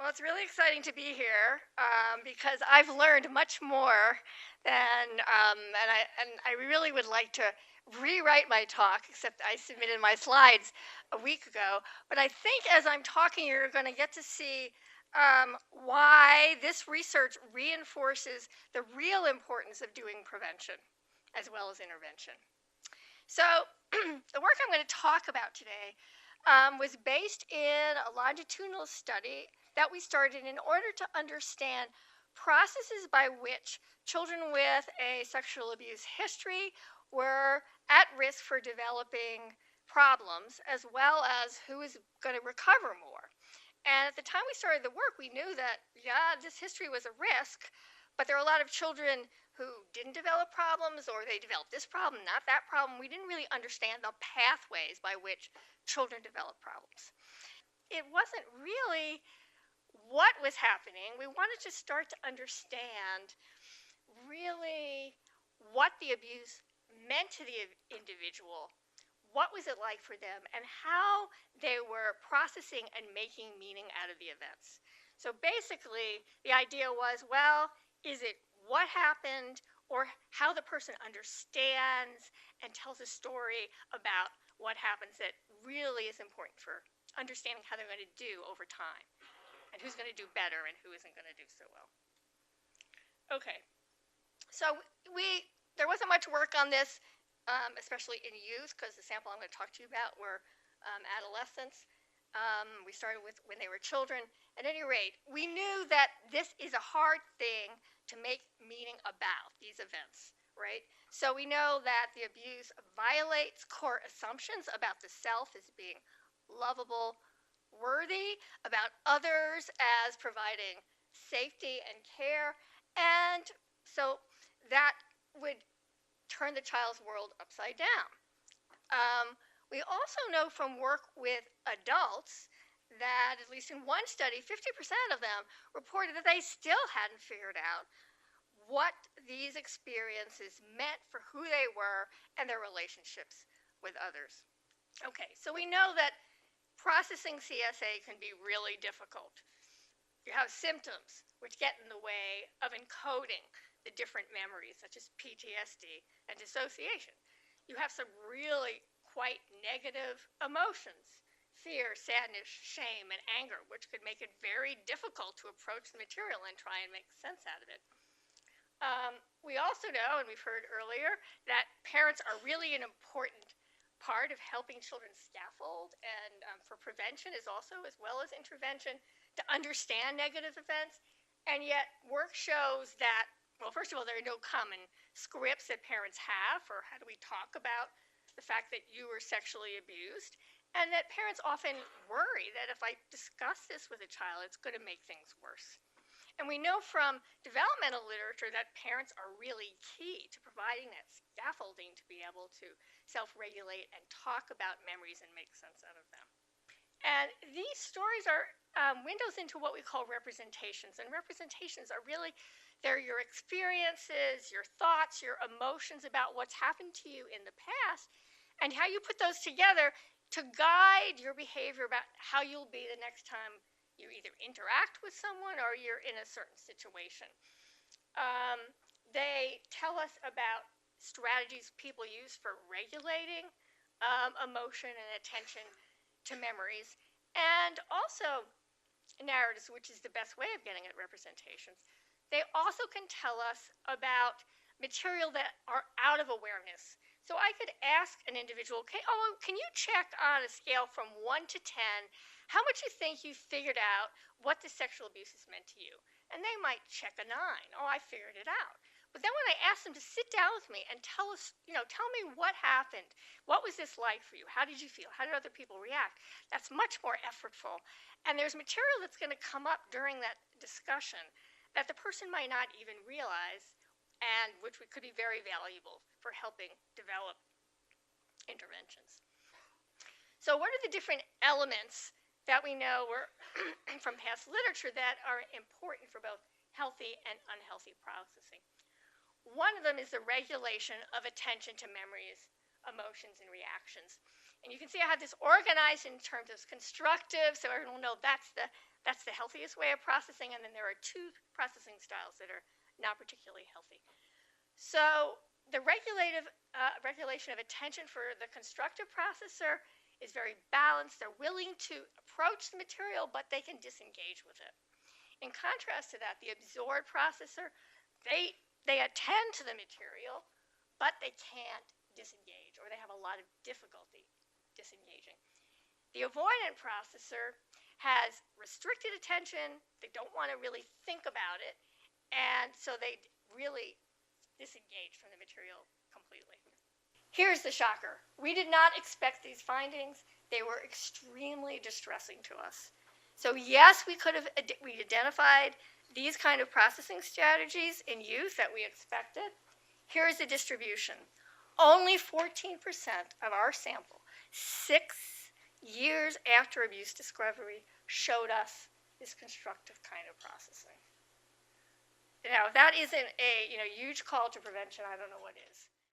Well, it's really exciting to be here because I've learned much more and I really would like to rewrite my talk, except I submitted my slides a week ago. But I think as I'm talking, you're going to get to see why this research reinforces the real importance of doing prevention as well as intervention. So, the work I'm going to talk about today was based in a longitudinal study that we started in order to understand processes by which children with a sexual abuse history were at risk for developing problems, as well as who is going to recover more. And at the time we started the work, we knew that, yeah, this history was a risk, but there are a lot of children who didn't develop problems, or they developed this problem, not that problem. We didn't really understand the pathways by which children develop problems. It wasn't really what was happening. We wanted to start to understand really what the abuse meant to the individual, what was it like for them, and how they were processing and making meaning out of the events. So basically, the idea was, well, is it what happened or how the person understands and tells a story about what happens that really is important for understanding how they're going to do over time and who's going to do better and who isn't going to do so well. Okay, so there wasn't much work on this, especially in youth, because the sample I'm going to talk to you about were adolescents. We started with when they were children. At any rate, we knew that this is a hard thing to make meaning about, these events, right? So we know that the abuse violates core assumptions about the self as being lovable, worthy, about others as providing safety and care, and so that would turn the child's world upside down. We also know from work with adults that, at least in one study, 50% of them reported that they still hadn't figured out what these experiences meant for who they were and their relationships with others. Okay, so we know that processing CSA can be really difficult. You have symptoms which get in the way of encoding the different memories, such as PTSD and dissociation. You have some really quite negative emotions, fear, sadness, shame, and anger, which could make it very difficult to approach the material and try and make sense out of it. We also know, and we've heard earlier, that parents are really an important part of helping children scaffold, and for prevention is also, as well as intervention, to understand negative events. And yet work shows that, well, first of all, there are no common scripts that parents have for how do we talk about the fact that you were sexually abused, and that parents often worry that if I discuss this with a child, it's going to make things worse. And we know from developmental literature that parents are really key to providing that scaffolding to be able to self-regulate and talk about memories and make sense out of them. And these stories are windows into what we call representations. And representations are really, they're your experiences, your thoughts, your emotions about what's happened to you in the past, and how you put those together to guide your behavior about how you'll be the next time you either interact with someone or you're in a certain situation. They tell us about strategies people use for regulating emotion and attention to memories, and also narratives, which is the best way of getting at representations. They also can tell us about material that are out of awareness. So I could ask an individual, okay, oh, can you check on a scale from 1 to 10 how much you think you figured out what the sexual abuse has meant to you? And they might check a 9. Oh, I figured it out. But then when I ask them to sit down with me and tell me what happened, what was this like for you? How did you feel? How did other people react? That's much more effortful. And there's material that's going to come up during that discussion that the person might not even realize, and which could be very valuable for helping develop interventions. So what are the different elements that we know were from past literature that are important for both healthy and unhealthy processing? One of them is the regulation of attention to memories, emotions, and reactions. And you can see I have this organized in terms of constructive, so everyone will know that's the That's the healthiest way of processing, and then there are two processing styles that are not particularly healthy. So the regulation of attention for the constructive processor is very balanced. They're willing to approach the material, but they can disengage with it. In contrast to that, the absorbed processor, they attend to the material, but they can't disengage, or they have a lot of difficulty disengaging. The avoidant processor has restricted attention. They don't want to really think about it, and so they really disengage from the material completely. Here's the shocker. We did not expect these findings. They were extremely distressing to us. So yes, we identified these kind of processing strategies in youth that we expected. Here's the distribution. Only 14% of our sample, 6 years after abuse discovery, showed us this constructive kind of processing. Now, if that isn't a huge call to prevention, I don't know what is.